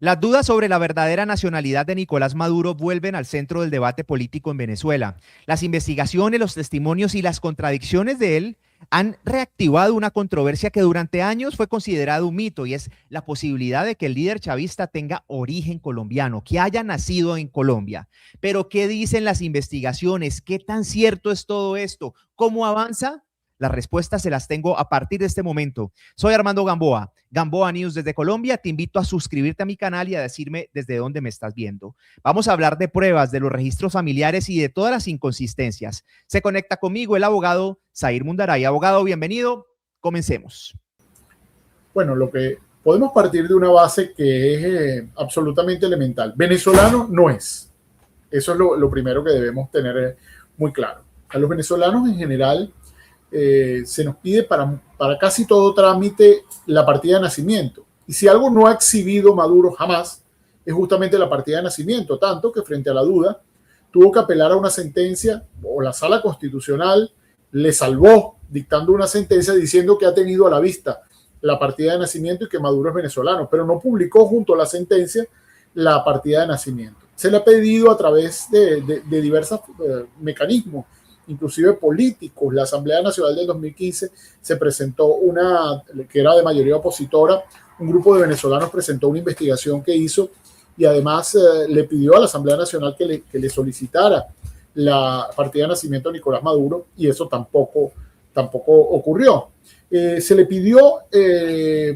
Las dudas sobre la verdadera nacionalidad de Nicolás Maduro vuelven al centro del debate político en Venezuela. Las investigaciones, los testimonios y las contradicciones de él han reactivado una controversia que durante años fue considerada un mito, y es la posibilidad de que el líder chavista tenga origen colombiano, que haya nacido en Colombia. Pero ¿qué dicen las investigaciones? ¿Qué tan cierto es todo esto? ¿Cómo avanza? Las respuestas se las tengo a partir de este momento. Soy Armando Gamboa, Gamboa News desde Colombia. Te invito a suscribirte a mi canal y a decirme desde dónde me estás viendo. Vamos a hablar de pruebas, de los registros familiares y de todas las inconsistencias. Se conecta conmigo el abogado Zair Mundaray. Abogado, bienvenido. Comencemos. Bueno, lo que podemos partir de una base que es absolutamente elemental. Venezolano no es. Eso es lo primero que debemos tener muy claro. A los venezolanos en general se nos pide para casi todo trámite la partida de nacimiento. Y si algo no ha exhibido Maduro jamás, es justamente la partida de nacimiento, tanto que frente a la duda tuvo que apelar a una sentencia, o la Sala Constitucional le salvó dictando una sentencia diciendo que ha tenido a la vista la partida de nacimiento y que Maduro es venezolano, pero no publicó junto a la sentencia la partida de nacimiento. Se le ha pedido a través de diversos mecanismos, inclusive políticos. La Asamblea Nacional del 2015 se presentó una, que era de mayoría opositora, un grupo de venezolanos presentó una investigación que hizo y además le pidió a la Asamblea Nacional que le solicitara la partida de nacimiento a Nicolás Maduro, y eso tampoco ocurrió. Se le pidió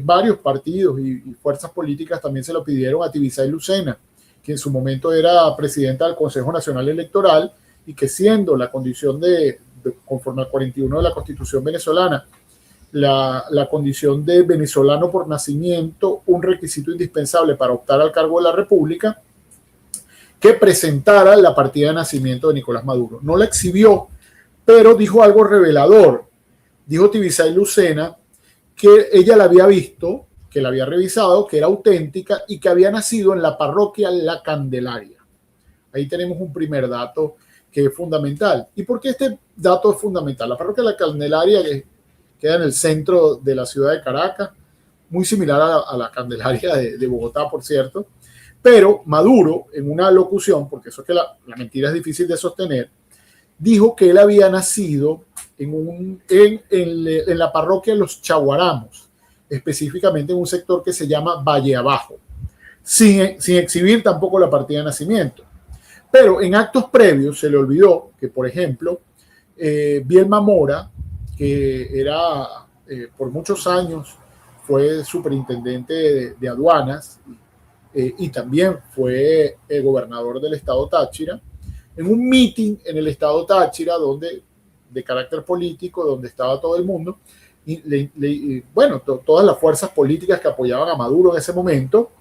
varios partidos y fuerzas políticas, también se lo pidieron a Tibisay Lucena, que en su momento era presidenta del Consejo Nacional Electoral, y que siendo la condición conforme al 41 de la Constitución venezolana, la condición de venezolano por nacimiento un requisito indispensable para optar al cargo de la República, que presentara la partida de nacimiento de Nicolás Maduro. No la exhibió, pero dijo algo revelador. Dijo Tibisay Lucena que ella la había visto, que la había revisado, que era auténtica y que había nacido en la parroquia La Candelaria. Ahí tenemos un primer dato que es fundamental. ¿Y por qué este dato es fundamental? La parroquia La Candelaria, que queda en el centro de la ciudad de Caracas, muy similar a la Candelaria de Bogotá, por cierto, pero Maduro, en una locución, porque eso es que la mentira es difícil de sostener, dijo que él había nacido en la parroquia Los Chaguaramos, específicamente en un sector que se llama Valle Abajo, sin exhibir tampoco la partida de nacimiento. Pero en actos previos se le olvidó que, por ejemplo, Bielma Mora, que era por muchos años fue superintendente de aduanas y también fue gobernador del estado Táchira, en un meeting en el estado Táchira, de carácter político, donde estaba todo el mundo, y bueno, todas las fuerzas políticas que apoyaban a Maduro en ese momento,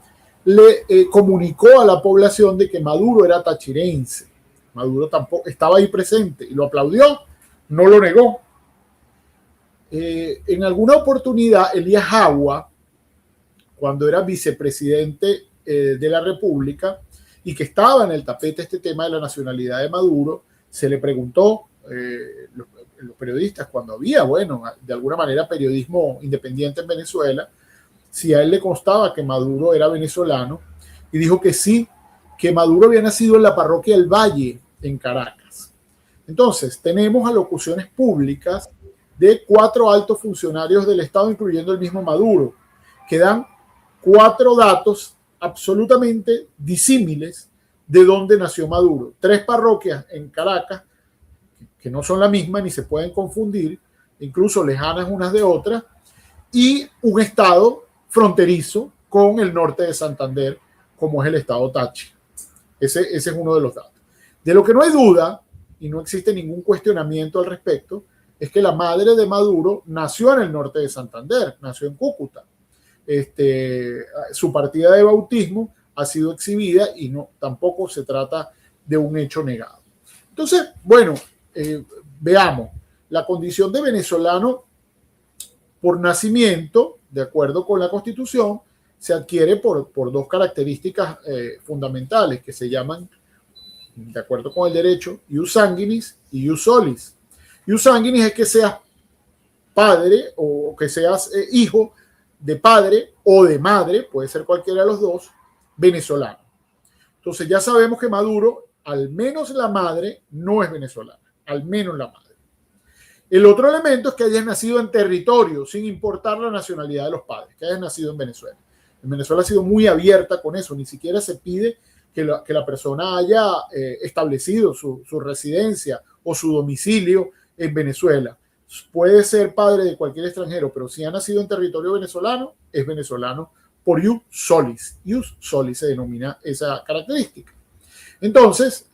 le comunicó a la población de que Maduro era tachirense. Maduro tampoco estaba ahí presente y lo aplaudió, no lo negó. En alguna oportunidad, Elías Agua, cuando era vicepresidente de la República y que estaba en el tapete este tema de la nacionalidad de Maduro, se le preguntó, los periodistas, cuando había, bueno, de alguna manera periodismo independiente en Venezuela, si a él le constaba que Maduro era venezolano, y dijo que sí, que Maduro había nacido en la parroquia El Valle, en Caracas. Entonces, tenemos alocuciones públicas de 4 altos funcionarios del Estado, incluyendo el mismo Maduro, que dan 4 datos absolutamente disímiles de dónde nació Maduro. 3 parroquias en Caracas, que no son la misma ni se pueden confundir, incluso lejanas unas de otras, y un estado fronterizo con el norte de Santander, como es el estado Táchira. Ese es uno de los datos. De lo que no hay duda, y no existe ningún cuestionamiento al respecto, es que la madre de Maduro nació en el norte de Santander, nació en Cúcuta. Su partida de bautismo ha sido exhibida y tampoco se trata de un hecho negado. Entonces, bueno, veamos, la condición de venezolano por nacimiento, de acuerdo con la Constitución, se adquiere por 2 características fundamentales que se llaman, de acuerdo con el derecho, ius sanguinis y ius solis. Ius sanguinis es que seas padre o que seas hijo de padre o de madre, puede ser cualquiera de los dos, venezolano. Entonces ya sabemos que Maduro, al menos la madre, no es venezolana, al menos la madre. El otro elemento es que hayas nacido en territorio, sin importar la nacionalidad de los padres, que hayas nacido en Venezuela. En Venezuela ha sido muy abierta con eso, ni siquiera se pide que la persona haya establecido su residencia o su domicilio en Venezuela. Puede ser padre de cualquier extranjero, pero si ha nacido en territorio venezolano, es venezolano por ius solis. Ius solis se denomina esa característica. Entonces,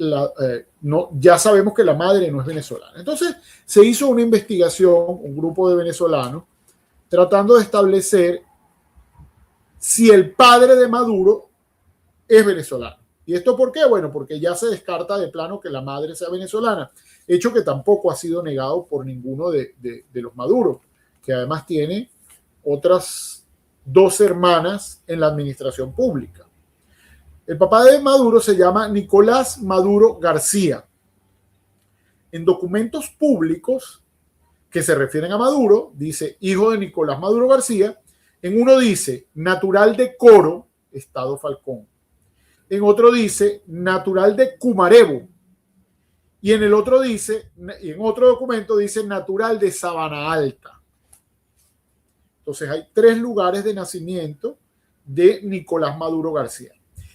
ya sabemos que la madre no es venezolana. Entonces, se hizo una investigación, un grupo de venezolanos, tratando de establecer si el padre de Maduro es venezolano. ¿Y esto por qué? Bueno, porque ya se descarta de plano que la madre sea venezolana, hecho que tampoco ha sido negado por ninguno de los Maduros, que además tiene otras 2 hermanas en la administración pública. El papá de Maduro se llama Nicolás Maduro García. En documentos públicos que se refieren a Maduro, dice hijo de Nicolás Maduro García. En uno dice natural de Coro, Estado Falcón. En otro dice natural de Cumarebo. Y en el otro dice, y en otro documento dice natural de Sabana Alta. Entonces hay 3 lugares de nacimiento de Nicolás Maduro García.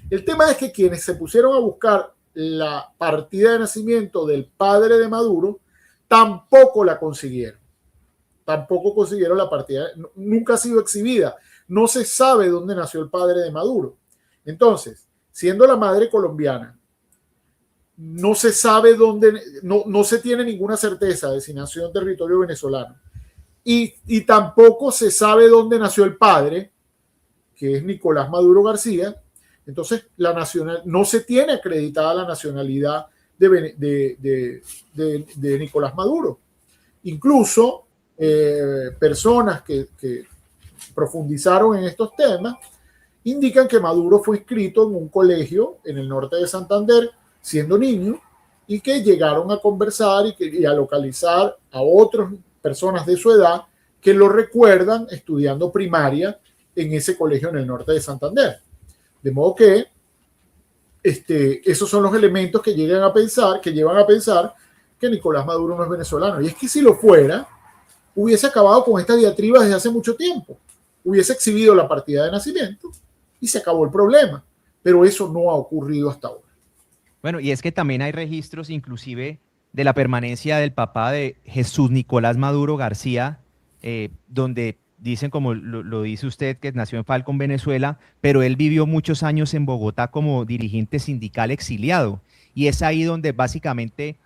El tema es que quienes se pusieron a buscar la partida de nacimiento del padre de Maduro tampoco la consiguieron. Tampoco consiguieron la partida. Nunca ha sido exhibida. No se sabe dónde nació el padre de Maduro. Entonces, siendo la madre colombiana, no se sabe dónde, no se tiene ninguna certeza de si nació en territorio venezolano. Y tampoco se sabe dónde nació el padre, que es Nicolás Maduro García. Entonces, no se tiene acreditada la nacionalidad de Nicolás Maduro. Incluso personas que profundizaron en estos temas indican que Maduro fue inscrito en un colegio en el norte de Santander siendo niño y que llegaron a conversar y a localizar a otras personas de su edad que lo recuerdan estudiando primaria en ese colegio en el norte de Santander. De modo que esos son los elementos que llevan a pensar que Nicolás Maduro no es venezolano. Y es que si lo fuera, hubiese acabado con esta diatriba desde hace mucho tiempo. Hubiese exhibido la partida de nacimiento y se acabó el problema. Pero eso no ha ocurrido hasta ahora. Bueno, y es que también hay registros inclusive de la permanencia del papá de Jesús Nicolás Maduro García, donde dicen, como lo dice usted, que nació en Falcón, Venezuela, pero él vivió muchos años en Bogotá como dirigente sindical exiliado. Y es ahí donde básicamente,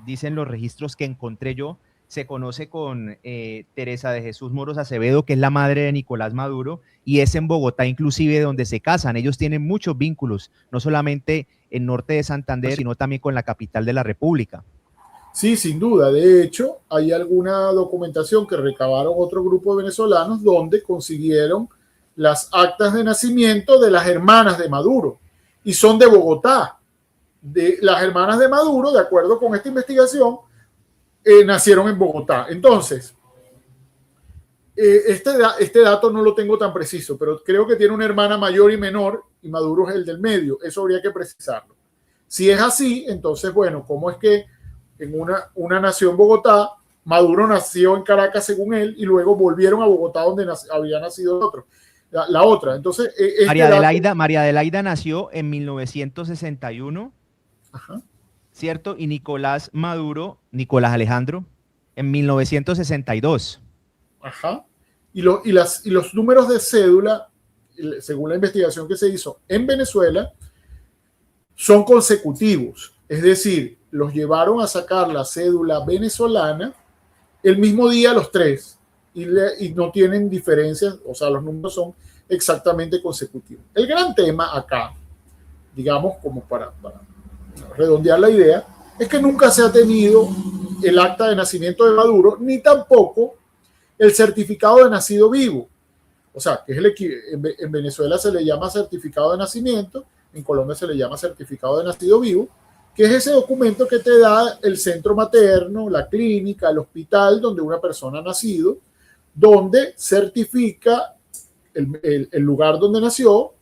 dicen los registros que encontré yo, se conoce con Teresa de Jesús Moros Acevedo, que es la madre de Nicolás Maduro, y es en Bogotá inclusive donde se casan. Ellos tienen muchos vínculos, no solamente en norte de Santander, sino también con la capital de la República. Sí, sin duda. De hecho, hay alguna documentación que recabaron otro grupo de venezolanos donde consiguieron las actas de nacimiento de las hermanas de Maduro y son de Bogotá. Las hermanas de Maduro, de acuerdo con esta investigación, nacieron en Bogotá. Entonces, este dato no lo tengo tan preciso, pero creo que tiene una hermana mayor y menor y Maduro es el del medio. Eso habría que precisarlo. Si es así, entonces, bueno, ¿cómo es que en una nació en Bogotá, Maduro nació en Caracas según él y luego volvieron a Bogotá donde había nacido el otro, la otra? Entonces, María Adelaida nació en 1961, ajá, ¿cierto? Y Nicolás Maduro, Nicolás Alejandro, en 1962. Ajá. Y los números de cédula, según la investigación que se hizo en Venezuela, son consecutivos. Es decir, los llevaron a sacar la cédula venezolana el mismo día los 3 y no tienen diferencias, o sea, los números son exactamente consecutivos. El gran tema acá, digamos, como para redondear la idea, es que nunca se ha tenido el acta de nacimiento de Maduro, ni tampoco el certificado de nacido vivo. O sea, que es en Venezuela se le llama certificado de nacimiento, en Colombia se le llama certificado de nacido vivo, que es ese documento que te da el centro materno, la clínica, el hospital donde una persona ha nacido, donde certifica el lugar donde nació,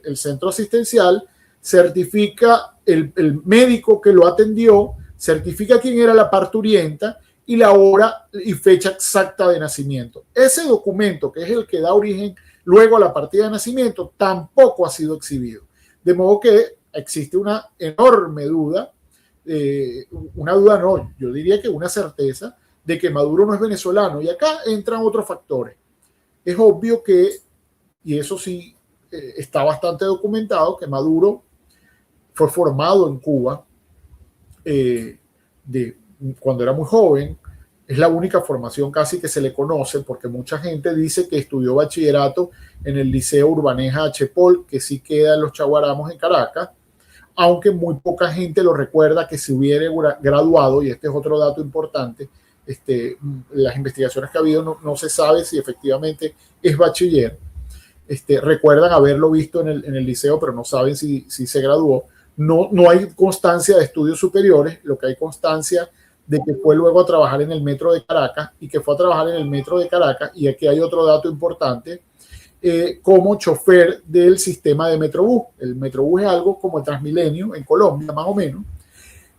el centro asistencial, certifica el médico que lo atendió, certifica quién era la parturienta y la hora y fecha exacta de nacimiento. Ese documento, que es el que da origen luego a la partida de nacimiento, tampoco ha sido exhibido. De modo que existe una enorme duda, una duda no, yo diría que una certeza de que Maduro no es venezolano. Y acá entran otros factores. Es obvio que, y eso sí está bastante documentado, que Maduro fue formado en Cuba cuando era muy joven. Es la única formación casi que se le conoce, porque mucha gente dice que estudió bachillerato en el Liceo Urbaneja H. Paul, que sí queda en los Chaguaramos en Caracas, aunque muy poca gente lo recuerda que se hubiera graduado, y este es otro dato importante. Las investigaciones que ha habido no se sabe si efectivamente es bachiller. Recuerdan haberlo visto en el liceo, pero no saben si se graduó. No hay constancia de estudios superiores, lo que hay constancia de que fue luego a trabajar en el metro de Caracas, y que fue a trabajar en el metro de Caracas, y aquí hay otro dato importante, como chofer del sistema de Metrobús. El Metrobús es algo como el Transmilenio en Colombia, más o menos,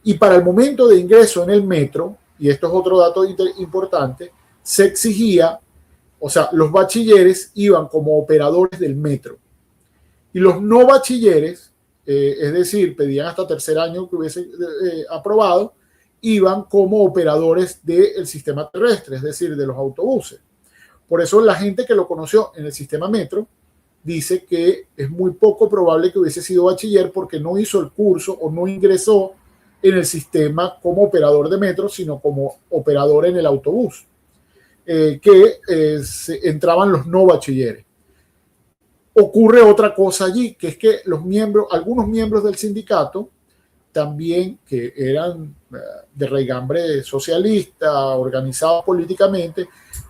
y para el momento de ingreso en el metro, y esto es otro dato importante, se exigía, o sea, los bachilleres iban como operadores del metro, y los no bachilleres, es decir, pedían hasta tercer año que hubiese aprobado, iban como operadores del sistema terrestre, es decir, de los autobuses. Por eso la gente que lo conoció en el sistema metro dice que es muy poco probable que hubiese sido bachiller, porque no hizo el curso o no ingresó en el sistema como operador de metro, sino como operador en el autobús, entraban los no bachilleres. Ocurre otra cosa allí, que es que algunos miembros del sindicato, también que eran de raigambre socialista, organizados políticamente,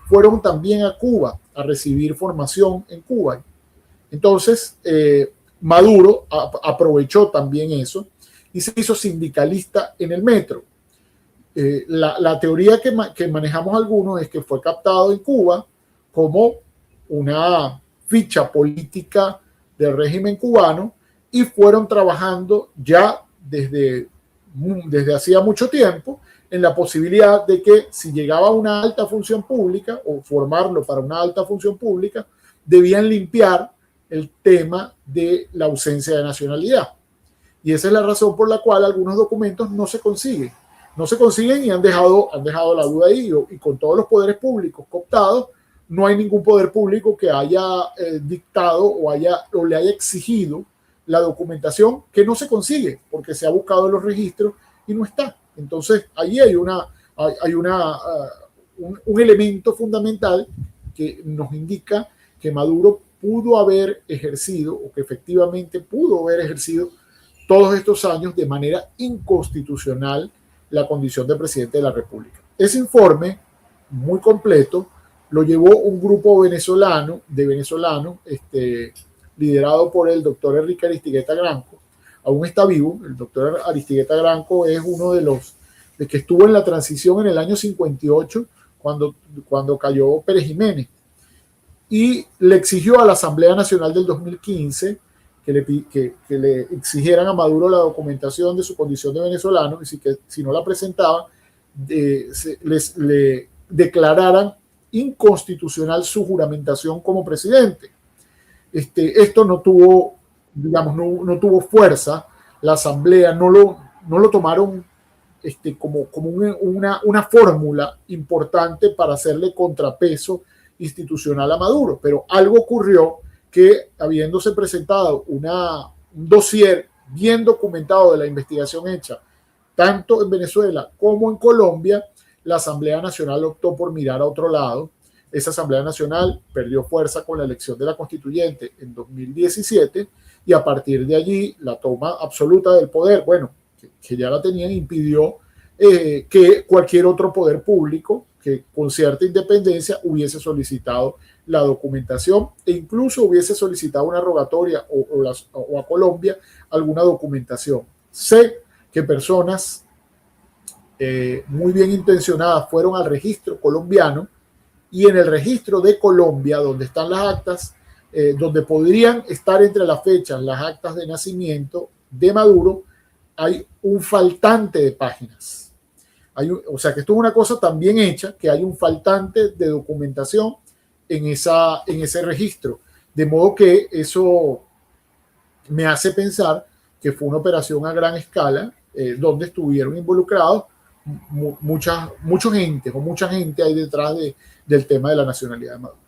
fueron también a Cuba a recibir formación en Cuba. Entonces, Maduro aprovechó también eso y se hizo sindicalista en el metro. La teoría que manejamos algunos es que fue captado en Cuba como una ficha política del régimen cubano, y fueron trabajando ya desde hacía mucho tiempo en la posibilidad de que, si llegaba a una alta función pública o formarlo para una alta función pública, debían limpiar el tema de la ausencia de nacionalidad. Y esa es la razón por la cual algunos documentos no se consiguen. No se consiguen y han dejado la duda ahí. Y con todos los poderes públicos cooptados, no hay ningún poder público que haya dictado o le haya exigido la documentación, que no se consigue porque se ha buscado en los registros y no está. Entonces, ahí hay un elemento fundamental que nos indica que Maduro pudo haber ejercido, o que efectivamente pudo haber ejercido todos estos años de manera inconstitucional, la condición de presidente de la República. Ese informe, muy completo, lo llevó un grupo venezolano, liderado por el doctor Enrique Aristigueta Granco. Aún está vivo. El doctor Aristigueta Granco es uno de que estuvo en la transición en el año 58, cuando cayó Pérez Jiménez, y le exigió a la Asamblea Nacional del 2015 que le exigieran a Maduro la documentación de su condición de venezolano, y que si no la presentaba, le declararan inconstitucional su juramentación como presidente. Esto no tuvo fuerza. La Asamblea no lo tomaron como una fórmula importante para hacerle contrapeso institucional a Maduro, pero algo ocurrió, que, habiéndose presentado un dossier bien documentado de la investigación hecha tanto en Venezuela como en Colombia, la Asamblea Nacional optó por mirar a otro lado. Esa Asamblea Nacional perdió fuerza con la elección de la constituyente en 2017, y a partir de allí la toma absoluta del poder, que ya la tenían, impidió que cualquier otro poder público que con cierta independencia hubiese solicitado la documentación, e incluso hubiese solicitado una rogatoria o a Colombia alguna documentación. Sé que personas muy bien intencionadas fueron al registro colombiano, y en el registro de Colombia, donde están las actas, donde podrían estar entre las fechas las actas de nacimiento de Maduro, hay un faltante de páginas. O sea que esto es una cosa tan bien hecha que hay un faltante de documentación en ese registro. De modo que eso me hace pensar que fue una operación a gran escala donde estuvieron involucrados mucha gente hay detrás del tema de la nacionalidad de Maduro.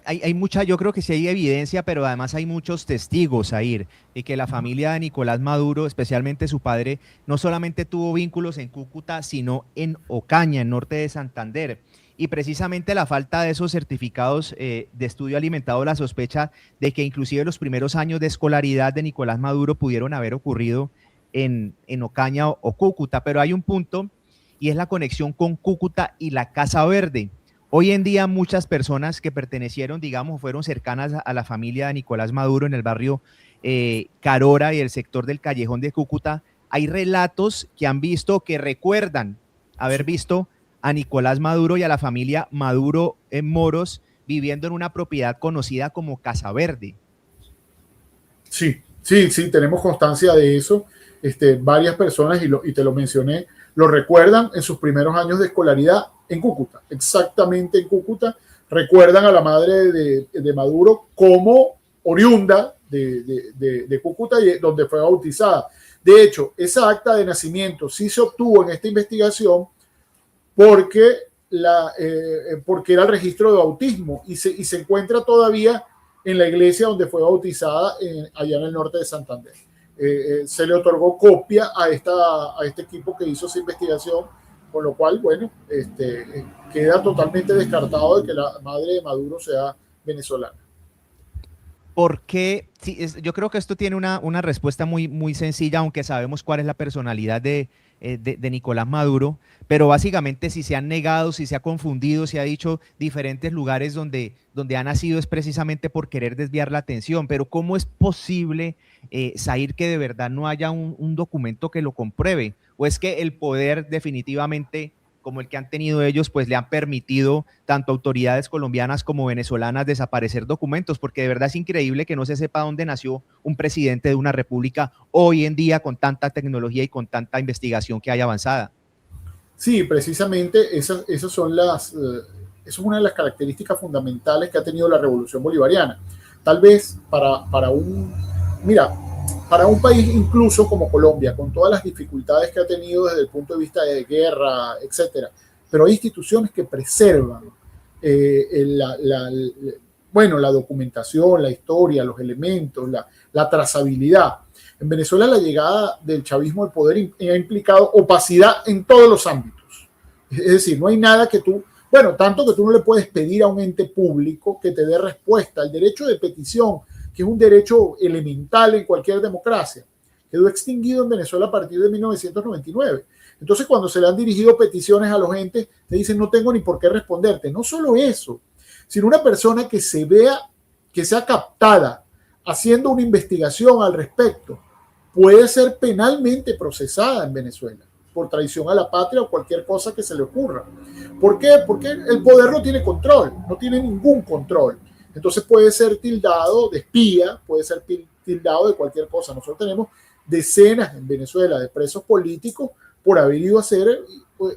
Hay mucha, yo creo que sí hay evidencia, pero además hay muchos testigos, Zair, y que la familia de Nicolás Maduro, especialmente su padre, no solamente tuvo vínculos en Cúcuta, sino en Ocaña, en norte de Santander. Y precisamente la falta de esos certificados de estudio ha alimentado la sospecha de que inclusive los primeros años de escolaridad de Nicolás Maduro pudieron haber ocurrido en Ocaña o Cúcuta. Pero hay un punto y es la conexión con Cúcuta y la Casa Verde. Hoy en día muchas personas que pertenecieron, digamos, fueron cercanas a la familia de Nicolás Maduro en el barrio Carora y el sector del Callejón de Cúcuta, hay relatos que han visto, que recuerdan haber visto a Nicolás Maduro y a la familia Maduro en Moros viviendo en una propiedad conocida como Casa Verde. Sí, tenemos constancia de eso. Varias personas, y te lo mencioné, lo recuerdan en sus primeros años de escolaridad en Cúcuta, exactamente en Cúcuta. Recuerdan a la madre de Maduro como oriunda de Cúcuta, y donde fue bautizada. De hecho, esa acta de nacimiento sí se obtuvo en esta investigación porque era el registro de bautismo y se encuentra todavía en la iglesia donde fue bautizada allá en el norte de Santander. Se le otorgó copia a este equipo que hizo esa investigación, con lo cual, bueno, queda totalmente descartado de que la madre de Maduro sea venezolana. Porque sí, yo creo que esto tiene una respuesta muy sencilla, aunque sabemos cuál es la personalidad de Nicolás Maduro, pero básicamente si se han negado, si se ha confundido, se ha dicho diferentes lugares donde ha nacido es precisamente por querer desviar la atención. Pero ¿cómo es posible, Zair, que de verdad no haya un documento que lo compruebe? ¿O es que el poder definitivamente, como el que han tenido ellos, pues le han permitido tanto autoridades colombianas como venezolanas desaparecer documentos? Porque de verdad es increíble que no se sepa dónde nació un presidente de una república hoy en día con tanta tecnología y con tanta investigación que hay avanzada. Sí, precisamente esa es una de las características fundamentales que ha tenido la revolución bolivariana. Tal vez para un país incluso como Colombia, con todas las dificultades que ha tenido desde el punto de vista de guerra, etcétera, pero hay instituciones que preservan la documentación, la historia, los elementos, la trazabilidad. En Venezuela la llegada del chavismo al poder ha implicado opacidad en todos los ámbitos. Es decir, no hay nada que tanto que tú no le puedes pedir a un ente público que te dé respuesta. El derecho de petición, que es un derecho elemental en cualquier democracia, quedó extinguido en Venezuela a partir de 1999. Entonces, cuando se le han dirigido peticiones a los entes, te dicen, no tengo ni por qué responderte. No solo eso, sino una persona que sea captada haciendo una investigación al respecto, puede ser penalmente procesada en Venezuela por traición a la patria o cualquier cosa que se le ocurra. ¿Por qué? Porque el poder no tiene control, no tiene ningún control. Entonces puede ser tildado de espía, puede ser tildado de cualquier cosa. Nosotros tenemos decenas en Venezuela de presos políticos por haber ido a hacer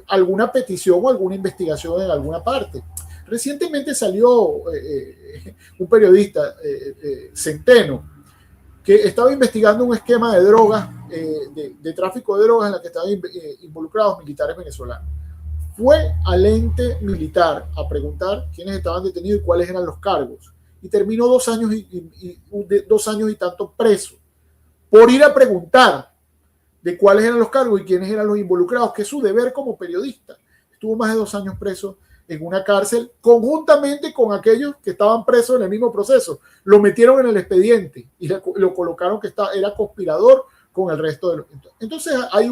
alguna petición o alguna investigación en alguna parte. Recientemente salió un periodista, Centeno, que estaba investigando un esquema de drogas, de tráfico de drogas en la que estaban involucrados militares venezolanos. Fue al ente militar a preguntar quiénes estaban detenidos y cuáles eran los cargos. Y terminó 2 años y tanto preso por ir a preguntar de cuáles eran los cargos y quiénes eran los involucrados, que es su deber como periodista. Estuvo más de 2 años preso en una cárcel conjuntamente con aquellos que estaban presos en el mismo proceso. Lo metieron en el expediente y lo colocaron que era conspirador con el resto de los... Entonces hay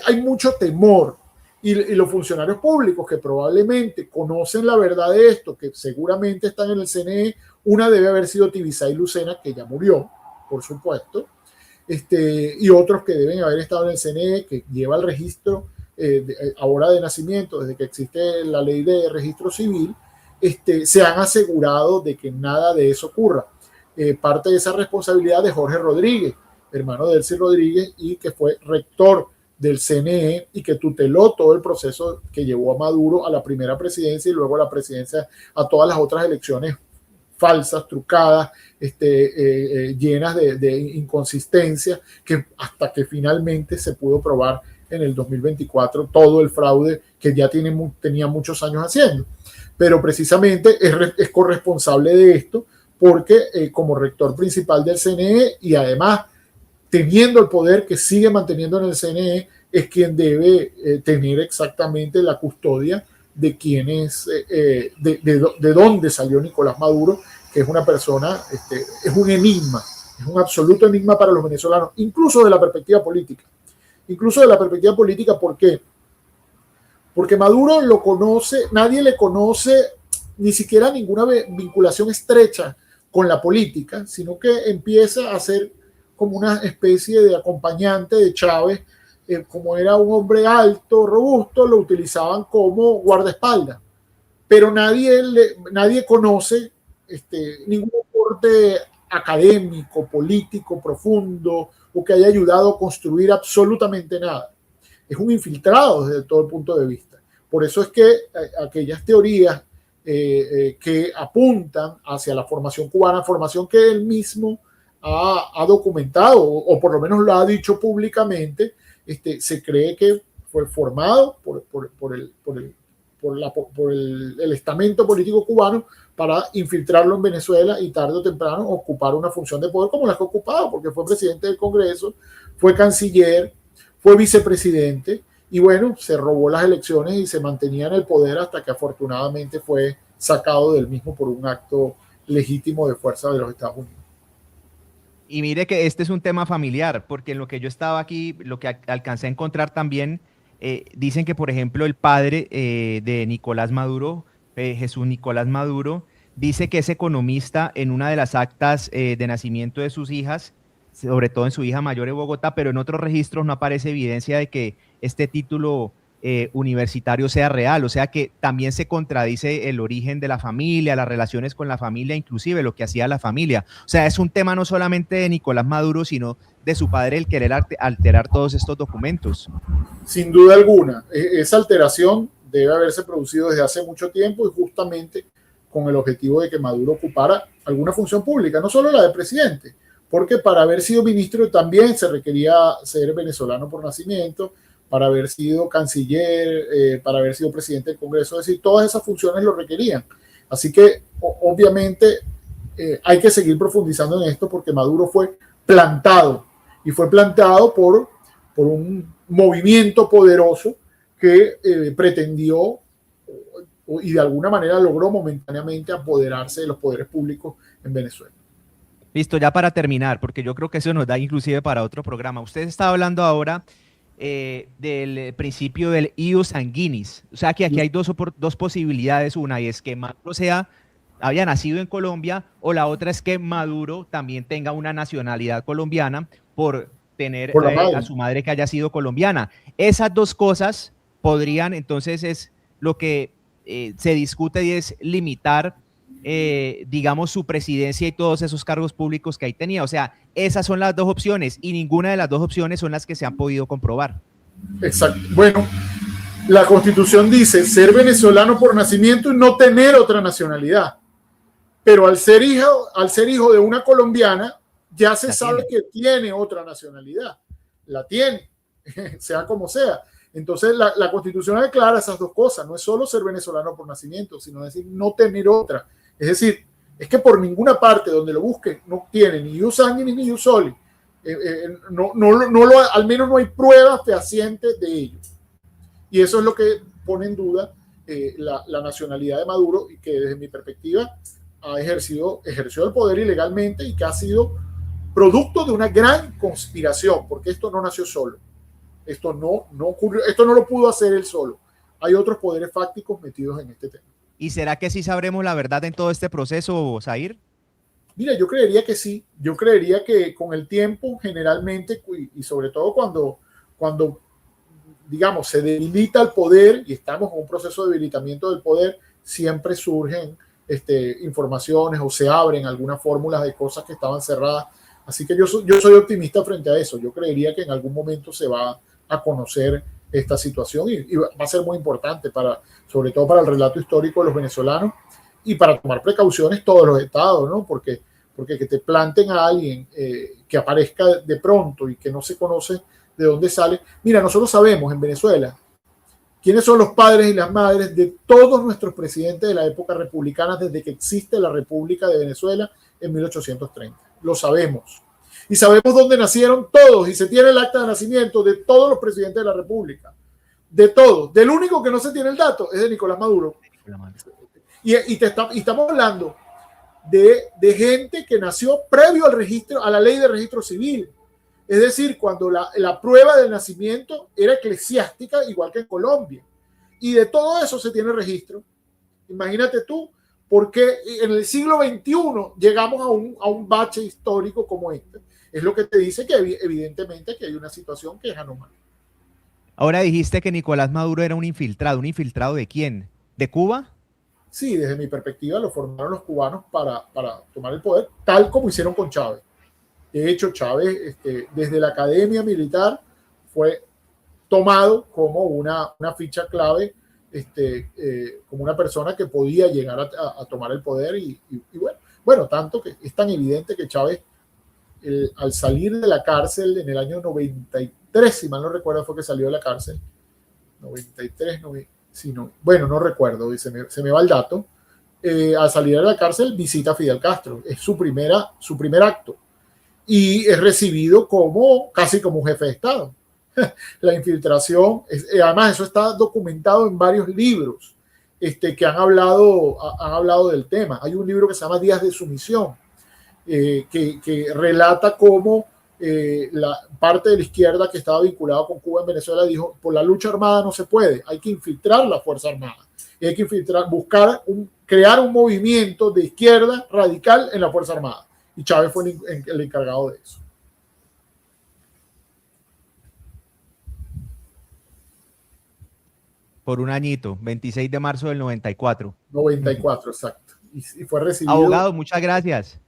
hay mucho temor y los funcionarios públicos que probablemente conocen la verdad de esto, que seguramente están en el CNE, una debe haber sido Tibisay Lucena, que ya murió, por supuesto, y otros que deben haber estado en el CNE, que lleva el registro ahora de nacimiento, desde que existe la ley de registro civil, se han asegurado de que nada de eso ocurra. Parte de esa responsabilidad de Jorge Rodríguez, hermano de Delcy Rodríguez, y que fue rector del CNE y que tuteló todo el proceso que llevó a Maduro a la primera presidencia y luego a la presidencia, a todas las otras elecciones falsas, trucadas, llenas de inconsistencia, que hasta que finalmente se pudo probar en el 2024 todo el fraude que ya tenía muchos años haciendo. Pero precisamente es corresponsable de esto porque como rector principal del CNE y además teniendo el poder que sigue manteniendo en el CNE, es quien debe tener exactamente la custodia de quién es, de dónde salió Nicolás Maduro, que es una persona, es un enigma, es un absoluto enigma para los venezolanos, incluso de la perspectiva política. Incluso de la perspectiva política, ¿por qué? Porque Maduro lo conoce, nadie le conoce ni siquiera ninguna vinculación estrecha con la política, sino que empieza a ser como una especie de acompañante de Chávez. Como era un hombre alto, robusto, lo utilizaban como guardaespaldas. Pero nadie conoce ningún aporte académico, político, profundo, o que haya ayudado a construir absolutamente nada. Es un infiltrado desde todo el punto de vista. Por eso es que aquellas teorías que apuntan hacia la formación cubana, formación que él mismo ha documentado, o por lo menos lo ha dicho públicamente, se cree que fue formado por el estamento político cubano para infiltrarlo en Venezuela y tarde o temprano ocupar una función de poder como la que ha ocupado, porque fue presidente del Congreso, fue canciller, fue vicepresidente y bueno, se robó las elecciones y se mantenía en el poder hasta que afortunadamente fue sacado del mismo por un acto legítimo de fuerza de los Estados Unidos. Y mire que este es un tema familiar, porque en lo que yo estaba aquí, lo que alcancé a encontrar también, dicen que, por ejemplo, el padre de Nicolás Maduro, Jesús Nicolás Maduro, dice que es economista en una de las actas de nacimiento de sus hijas, sobre todo en su hija mayor en Bogotá, pero en otros registros no aparece evidencia de que este título universitario sea real, o sea que también se contradice el origen de la familia, las relaciones con la familia, inclusive lo que hacía la familia. O sea, es un tema no solamente de Nicolás Maduro, sino de su padre el querer alterar todos estos documentos. Sin duda alguna, esa alteración debe haberse producido desde hace mucho tiempo y justamente con el objetivo de que Maduro ocupara alguna función pública, no solo la de presidente, porque para haber sido ministro también se requería ser venezolano por nacimiento, para haber sido canciller, para haber sido presidente del Congreso, es decir, todas esas funciones lo requerían. Así que obviamente hay que seguir profundizando en esto porque Maduro fue plantado y fue plantado por un movimiento poderoso que pretendió y de alguna manera logró momentáneamente apoderarse de los poderes públicos en Venezuela. Listo, ya para terminar, porque yo creo que eso nos da inclusive para otro programa. Usted está hablando ahora del principio del ius sanguinis. O sea que aquí hay dos posibilidades. Una es que Maduro había nacido en Colombia, o la otra es que Maduro también tenga una nacionalidad colombiana por tener a su madre que haya sido colombiana. Esas dos cosas podrían, entonces es lo que se discute y es limitar digamos, su presidencia y todos esos cargos públicos que ahí tenía. O sea, esas son las dos opciones y ninguna de las dos opciones son las que se han podido comprobar. Exacto. Bueno, la Constitución dice ser venezolano por nacimiento y no tener otra nacionalidad. Pero al ser hijo de una colombiana, ya se sabe que tiene otra nacionalidad. La tiene, sea como sea. Entonces, la Constitución declara esas dos cosas. No es solo ser venezolano por nacimiento, sino decir no tener otra. Es decir, es que por ninguna parte donde lo busquen no tiene ni ius sanguinis ni ius soli. Al menos no hay pruebas fehacientes de ello. Y eso es lo que pone en duda la nacionalidad de Maduro y que desde mi perspectiva ejerció el poder ilegalmente y que ha sido producto de una gran conspiración, porque esto no nació solo. Esto no ocurrió, esto no lo pudo hacer él solo. Hay otros poderes fácticos metidos en este tema. ¿Y será que sí sabremos la verdad en todo este proceso, Zair? Mira, yo creería que sí. Yo creería que con el tiempo, generalmente, y sobre todo cuando digamos, se debilita el poder y estamos en un proceso de debilitamiento del poder, siempre surgen informaciones o se abren algunas fórmulas de cosas que estaban cerradas. Así que yo soy optimista frente a eso. Yo creería que en algún momento se va a conocer esta situación y va a ser muy importante, sobre todo para el relato histórico de los venezolanos y para tomar precauciones todos los estados, ¿no? Porque que te planten a alguien que aparezca de pronto y que no se conoce de dónde sale. Mira, nosotros sabemos en Venezuela quiénes son los padres y las madres de todos nuestros presidentes de la época republicana desde que existe la República de Venezuela en 1830. Lo sabemos. Y sabemos dónde nacieron todos y se tiene el acta de nacimiento de todos los presidentes de la República. De todos. Del único que no se tiene el dato es de Nicolás Maduro. Y estamos hablando de gente que nació previo al registro, a la ley de registro civil. Es decir, cuando la prueba del nacimiento era eclesiástica, igual que en Colombia. Y de todo eso se tiene registro. Imagínate tú, porque en el siglo XXI llegamos a un bache histórico como este. Es lo que te dice que evidentemente que hay una situación que es anormal. Ahora dijiste que Nicolás Maduro era un infiltrado. ¿Un infiltrado de quién? ¿De Cuba? Sí, desde mi perspectiva lo formaron los cubanos para tomar el poder, tal como hicieron con Chávez. De hecho, Chávez, desde la academia militar, fue tomado como una ficha clave, como una persona que podía llegar a tomar el poder. Y bueno, tanto que es tan evidente que Chávez, al salir de la cárcel en el año 93, si mal no recuerdo, fue que salió de la cárcel, 93, bueno, no recuerdo, se me va el dato. Al salir de la cárcel visita a Fidel Castro, es su primer acto. Y es recibido casi como un jefe de Estado. La infiltración, además eso está documentado en varios libros que han hablado del tema. Hay un libro que se llama Días de Sumisión, que relata cómo la parte de la izquierda que estaba vinculada con Cuba en Venezuela dijo: por la lucha armada no se puede, hay que infiltrar la Fuerza Armada. Y hay que crear un movimiento de izquierda radical en la Fuerza Armada. Y Chávez fue el encargado de eso. Por un añito, 26 de marzo del 94. 94, exacto. Y fue recibido. Abogado, muchas gracias.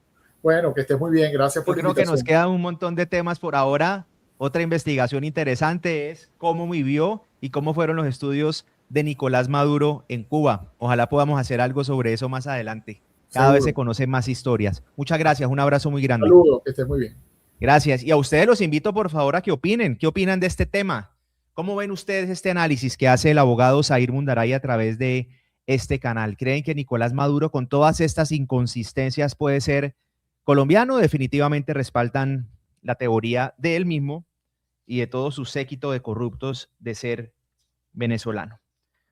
Bueno, que estés muy bien. Gracias por la invitación. Creo que nos quedan un montón de temas por ahora. Otra investigación interesante es cómo vivió y cómo fueron los estudios de Nicolás Maduro en Cuba. Ojalá podamos hacer algo sobre eso más adelante. Cada vez se conocen más historias. Muchas gracias, un abrazo muy grande. Saludos, que estés muy bien. Gracias. Y a ustedes los invito, por favor, a que opinen. ¿Qué opinan de este tema? ¿Cómo ven ustedes este análisis que hace el abogado Zair Mundaray a través de este canal? ¿Creen que Nicolás Maduro, con todas estas inconsistencias, puede ser colombiano? Definitivamente respaldan la teoría de él mismo y de todo su séquito de corruptos de ser venezolano.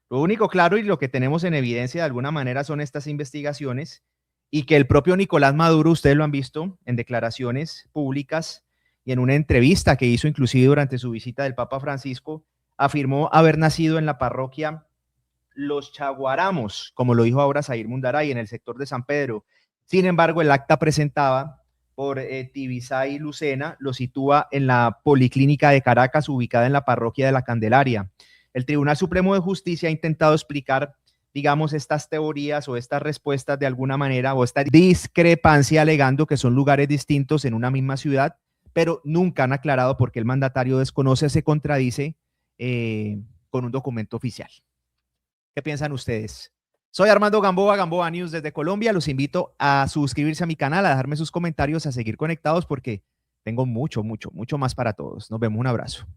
Lo único claro y lo que tenemos en evidencia de alguna manera son estas investigaciones, y que el propio Nicolás Maduro, ustedes lo han visto en declaraciones públicas y en una entrevista que hizo inclusive durante su visita del Papa Francisco, afirmó haber nacido en la parroquia Los Chaguaramos, como lo dijo ahora Zair Mundaray, en el sector de San Pedro. Sin embargo, el acta presentada por Tibisay Lucena lo sitúa en la Policlínica de Caracas, ubicada en la parroquia de la Candelaria. El Tribunal Supremo de Justicia ha intentado explicar, digamos, estas teorías o estas respuestas de alguna manera, o esta discrepancia, alegando que son lugares distintos en una misma ciudad, pero nunca han aclarado por qué el mandatario desconoce, se contradice con un documento oficial. ¿Qué piensan ustedes? Soy Armando Gamboa, Gamboa News desde Colombia. Los invito a suscribirse a mi canal, a dejarme sus comentarios, a seguir conectados porque tengo mucho más para todos. Nos vemos, un abrazo.